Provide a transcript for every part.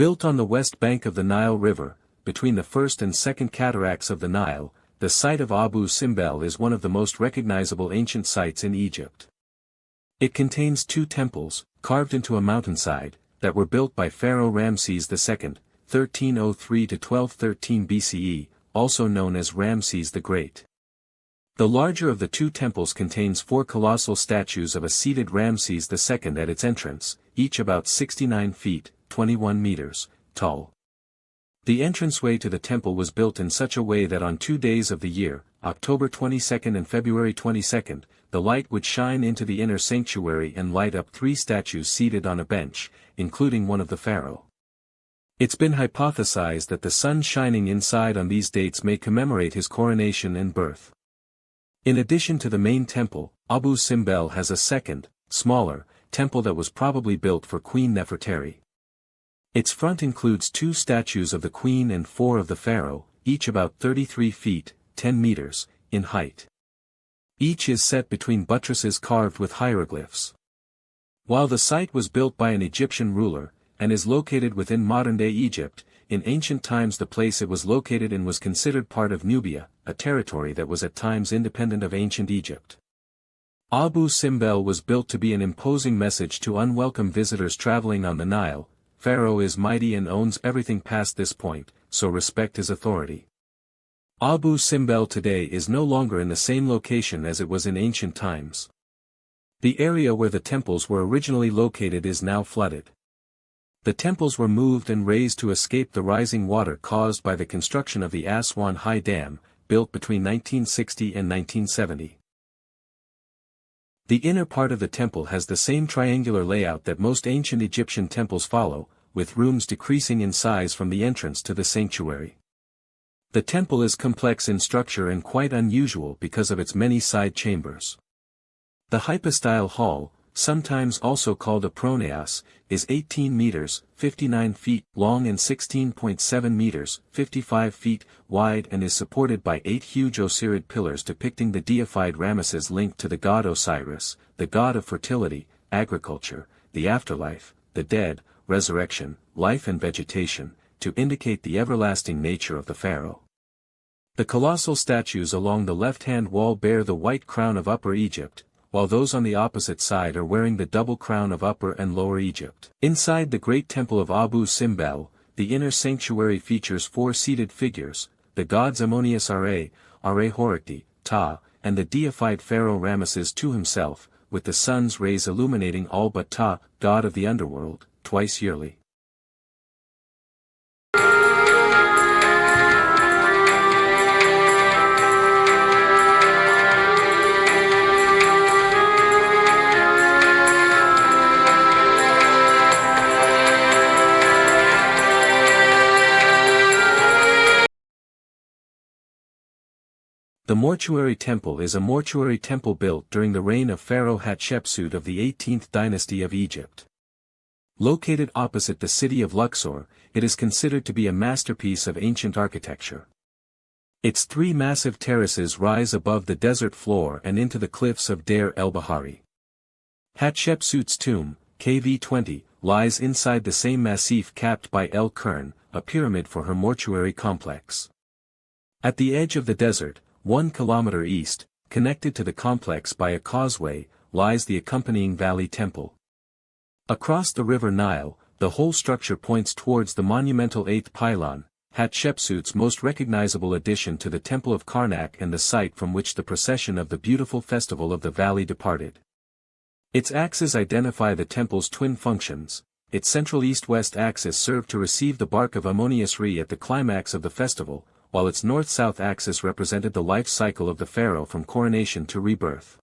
Built on the west bank of the Nile River, between the first and second cataracts of the Nile, the site of Abu Simbel is one of the most recognizable ancient sites in Egypt. It contains two temples, carved into a mountainside, that were built by Pharaoh Ramses II, 1303 to 1213 BCE, also known as Ramses the Great. The larger of the two temples contains four colossal statues of a seated Ramses II at its entrance, each about 69 feet, 21 meters, tall. The entranceway to the temple was built in such a way that on 2 days of the year, October 22 and February 22, the light would shine into the inner sanctuary and light up 3 statues seated on a bench, including one of the pharaoh. It's been hypothesized that the sun shining inside on these dates may commemorate his coronation and birth. In addition to the main temple, Abu Simbel has a second, smaller, temple that was probably built for Queen Nefertari. Its front includes 2 statues of the queen and 4 of the pharaoh, each about 33 feet, 10 meters, in height. Each is set between buttresses carved with hieroglyphs. While the site was built by an Egyptian ruler, and is located within modern-day Egypt, in ancient times the place it was located in was considered part of Nubia, a territory that was at times independent of ancient Egypt. Abu Simbel was built to be an imposing message to unwelcome visitors traveling on the Nile. Pharaoh is mighty and owns everything past this point, so respect his authority. Abu Simbel today is no longer in the same location as it was in ancient times. The area where the temples were originally located is now flooded. The temples were moved and raised to escape the rising water caused by the construction of the Aswan High Dam, built between 1960 and 1970. The inner part of the temple has the same triangular layout that most ancient Egyptian temples follow, with rooms decreasing in size from the entrance to the sanctuary. The temple is complex in structure and quite unusual because of its many side chambers. The hypostyle hall, sometimes also called a pronaos, is 18 meters, 59 feet long and 16.7 meters, 55 feet wide and is supported by 8 huge Osirid pillars depicting the deified Ramesses linked to the god Osiris, the god of fertility, agriculture, the afterlife, the dead, resurrection, life and vegetation, to indicate the everlasting nature of the pharaoh. The colossal statues along the left-hand wall bear the white crown of Upper Egypt, while those on the opposite side are wearing the double crown of Upper and Lower Egypt. Inside the great temple of Abu Simbel, the inner sanctuary features 4 seated figures, the gods Ammonius Ra, Horikti, Ta, and the deified pharaoh Ramesses II himself, with the sun's rays illuminating all but Ta, god of the underworld, twice yearly. The Mortuary Temple is a mortuary temple built during the reign of Pharaoh Hatshepsut of the 18th dynasty of Egypt. Located opposite the city of Luxor, it is considered to be a masterpiece of ancient architecture. Its 3 massive terraces rise above the desert floor and into the cliffs of Deir el-Bahari. Hatshepsut's tomb, KV-20, lies inside the same massif capped by El Kern, a pyramid for her mortuary complex. At the edge of the desert, 1 kilometer east, connected to the complex by a causeway, lies the accompanying valley temple. Across the river Nile, the whole structure points towards the monumental 8th pylon, Hatshepsut's most recognizable addition to the Temple of Karnak and the site from which the procession of the beautiful festival of the valley departed. Its axes identify the temple's twin functions. Its central east-west axis served to receive the bark of Ammonius Re at the climax of the festival, while its north-south axis represented the life cycle of the pharaoh from coronation to rebirth.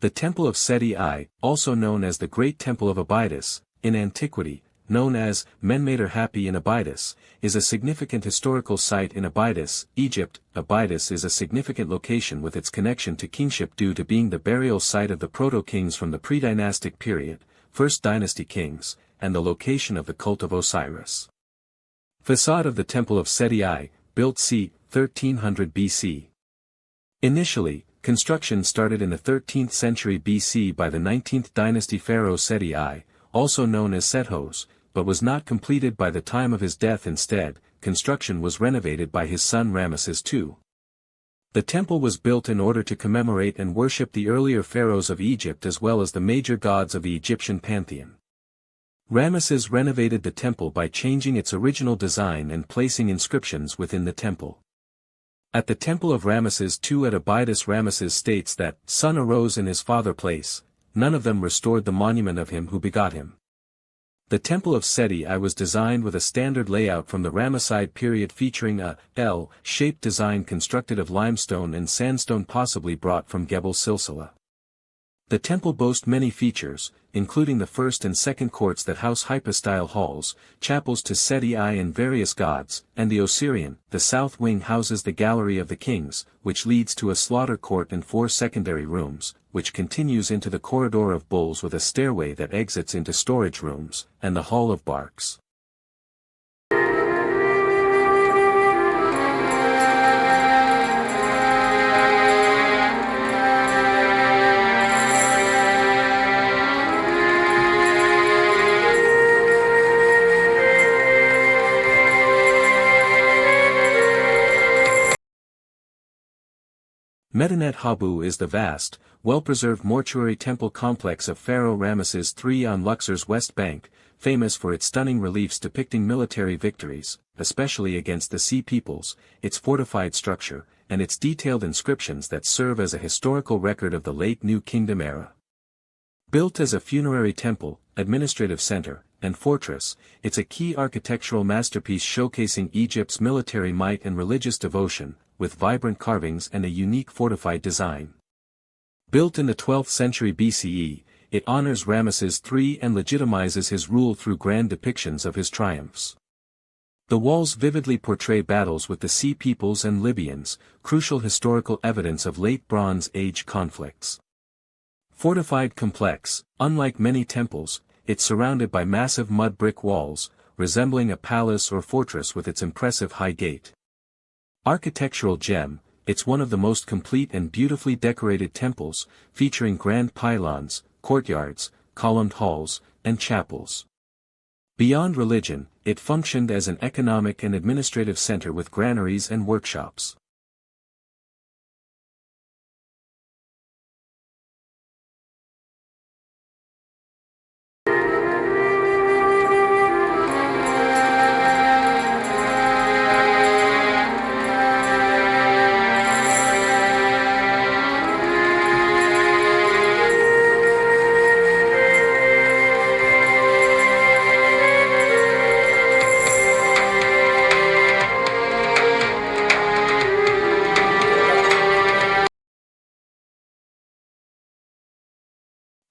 The Temple of Seti I, also known as the Great Temple of Abydos, in antiquity, known as Medinet Habu in Abydos, is a significant historical site in Abydos, Egypt. Abydos is a significant location with its connection to kingship due to being the burial site of the proto-kings from the pre-dynastic period, First Dynasty kings, and the location of the cult of Osiris. Facade of the Temple of Seti I, built c. 1300 BC. Initially, construction started in the 13th century BC by the 19th dynasty pharaoh Seti I, also known as Sethos, but was not completed by the time of his death. Instead, construction was renovated by his son Ramesses II. The temple was built in order to commemorate and worship the earlier pharaohs of Egypt as well as the major gods of the Egyptian pantheon. Ramesses renovated the temple by changing its original design and placing inscriptions within the temple. At the temple of Ramesses II at Abydos, Ramesses states that, "Son arose in his father place, none of them restored the monument of him who begot him." The temple of Seti I was designed with a standard layout from the Ramesside period featuring a L-shaped design constructed of limestone and sandstone possibly brought from Gebel Silsila. The temple boasts many features, including the first and second courts that house hypostyle halls, chapels to Seti I and various gods, and the Osirian. The south wing houses the Gallery of the Kings, which leads to a slaughter court and 4 secondary rooms, which continues into the Corridor of Bulls with a stairway that exits into storage rooms, and the Hall of Barks. Medinet Habu is the vast, well-preserved mortuary temple complex of Pharaoh Ramesses III on Luxor's west bank, famous for its stunning reliefs depicting military victories, especially against the Sea Peoples, its fortified structure, and its detailed inscriptions that serve as a historical record of the late New Kingdom era. Built as a funerary temple, administrative center, and fortress, it's a key architectural masterpiece showcasing Egypt's military might and religious devotion, with vibrant carvings and a unique fortified design. Built in the 12th century BCE, it honors Ramesses III and legitimizes his rule through grand depictions of his triumphs. The walls vividly portray battles with the Sea Peoples and Libyans, crucial historical evidence of late Bronze Age conflicts. Fortified complex, unlike many temples, it's surrounded by massive mud brick walls, resembling a palace or fortress with its impressive high gate. Architectural gem, it's one of the most complete and beautifully decorated temples, featuring grand pylons, courtyards, columned halls, and chapels. Beyond religion, it functioned as an economic and administrative center with granaries and workshops.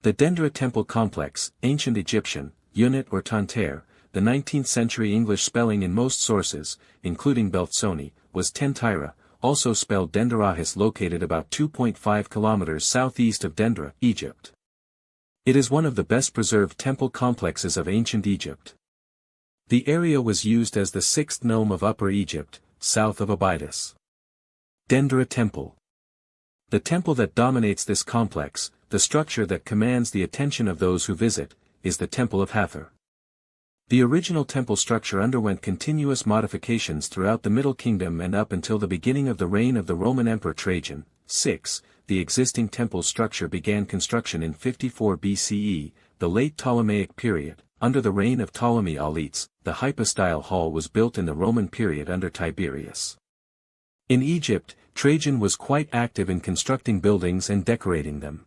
The Dendera Temple Complex, Ancient Egyptian, Unit or Tanter, the 19th century English spelling in most sources, including Beltsoni, was Tentira, also spelled Denderahis, located about 2.5 kilometers southeast of Dendera, Egypt. It is one of the best preserved temple complexes of ancient Egypt. The area was used as the sixth nome of Upper Egypt, south of Abydos. Dendera Temple. The temple that dominates this complex, the structure that commands the attention of those who visit, is the Temple of Hathor. The original temple structure underwent continuous modifications throughout the Middle Kingdom and up until the beginning of the reign of the Roman Emperor Trajan. 6. The existing temple structure began construction in 54 BCE, the late Ptolemaic period. Under the reign of Ptolemy Auletes, the hypostyle hall was built in the Roman period under Tiberius. In Egypt, Trajan was quite active in constructing buildings and decorating them.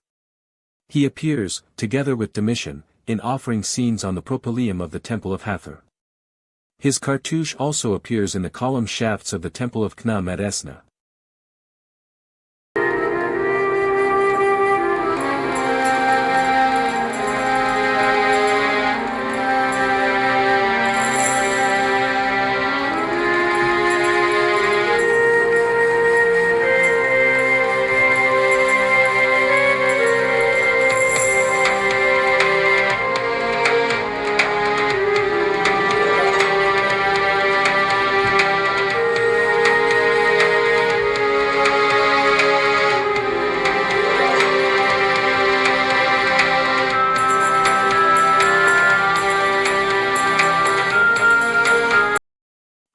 He appears, together with Domitian, in offering scenes on the propylaeum of the Temple of Hathor. His cartouche also appears in the column shafts of the Temple of Khnum at Esna.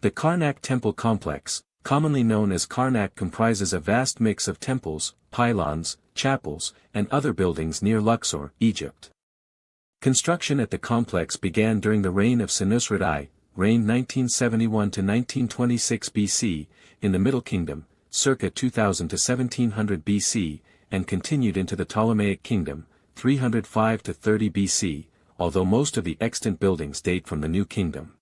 The Karnak temple complex, commonly known as Karnak, comprises a vast mix of temples, pylons, chapels, and other buildings near Luxor, Egypt. Construction at the complex began during the reign of Senusret I, reigned 1971 to 1926 BC, in the Middle Kingdom, circa 2000 to 1700 BC, and continued into the Ptolemaic Kingdom, 305 to 30 BC, although most of the extant buildings date from the New Kingdom.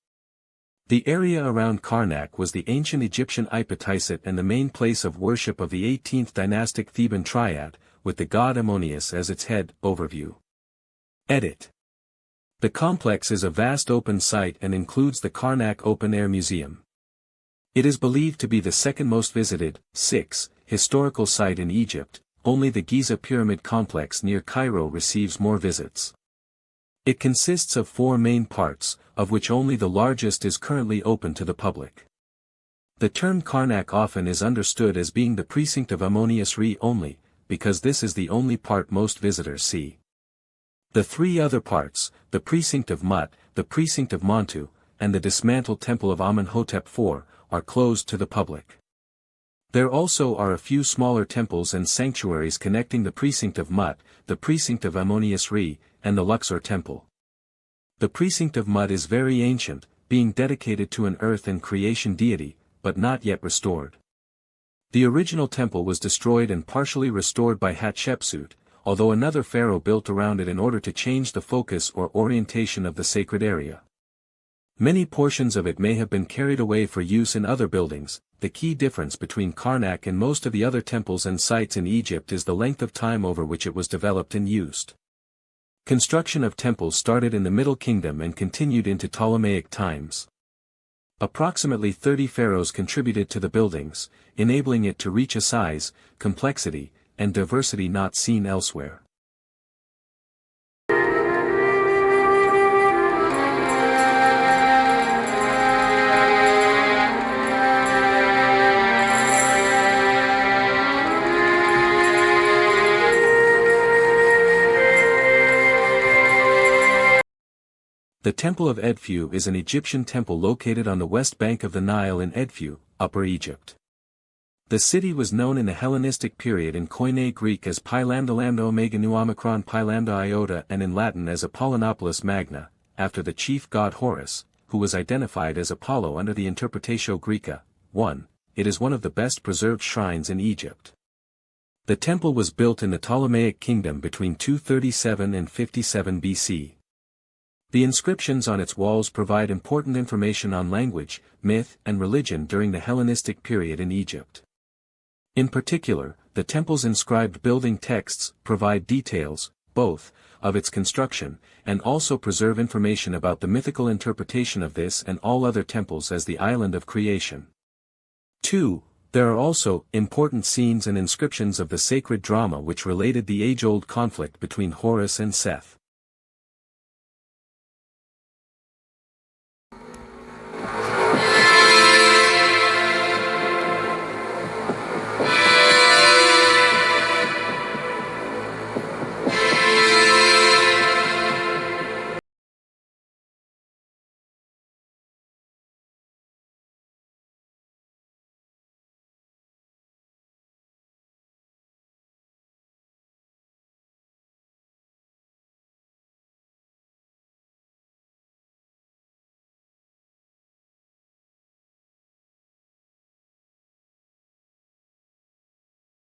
The area around Karnak was the ancient Egyptian Ipatysat and the main place of worship of the 18th dynastic Theban triad, with the god Ammonius as its head. Overview. Edit. The complex is a vast open site and includes the Karnak Open Air Museum. It is believed to be the second most visited, historical site in Egypt. Only the Giza Pyramid complex near Cairo receives more visits. It consists of 4 main parts, of which only the largest is currently open to the public. The term Karnak often is understood as being the precinct of Ammonius Re only, because this is the only part most visitors see. The 3 other parts, the precinct of Mut, the precinct of Montu, and the dismantled temple of Amenhotep IV, are closed to the public. There also are a few smaller temples and sanctuaries connecting the precinct of Mut, the precinct of Ammonius Re, and the Luxor temple. The precinct of Mut is very ancient, being dedicated to an earth and creation deity, but not yet restored. The original temple was destroyed and partially restored by Hatshepsut, although another pharaoh built around it in order to change the focus or orientation of the sacred area. Many portions of it may have been carried away for use in other buildings. The key difference between Karnak and most of the other temples and sites in Egypt is the length of time over which it was developed and used. Construction of temples started in the Middle Kingdom and continued into Ptolemaic times. Approximately 30 pharaohs contributed to the buildings, enabling it to reach a size, complexity, and diversity not seen elsewhere. The Temple of Edfu is an Egyptian temple located on the west bank of the Nile in Edfu, Upper Egypt. The city was known in the Hellenistic period in Koine Greek as Pi Lambda Lambda Omega Nu Omicron Pi Lambda Iota and in Latin as Apollonopolis Magna, after the chief god Horus, who was identified as Apollo under the Interpretatio Graeca. 1. It is one of the best preserved shrines in Egypt. The temple was built in the Ptolemaic Kingdom between 237 and 57 BC. The inscriptions on its walls provide important information on language, myth, and religion during the Hellenistic period in Egypt. In particular, the temple's inscribed building texts provide details, both, of its construction, and also preserve information about the mythical interpretation of this and all other temples as the island of creation. 2. There are also important scenes and inscriptions of the sacred drama which related the age-old conflict between Horus and Seth.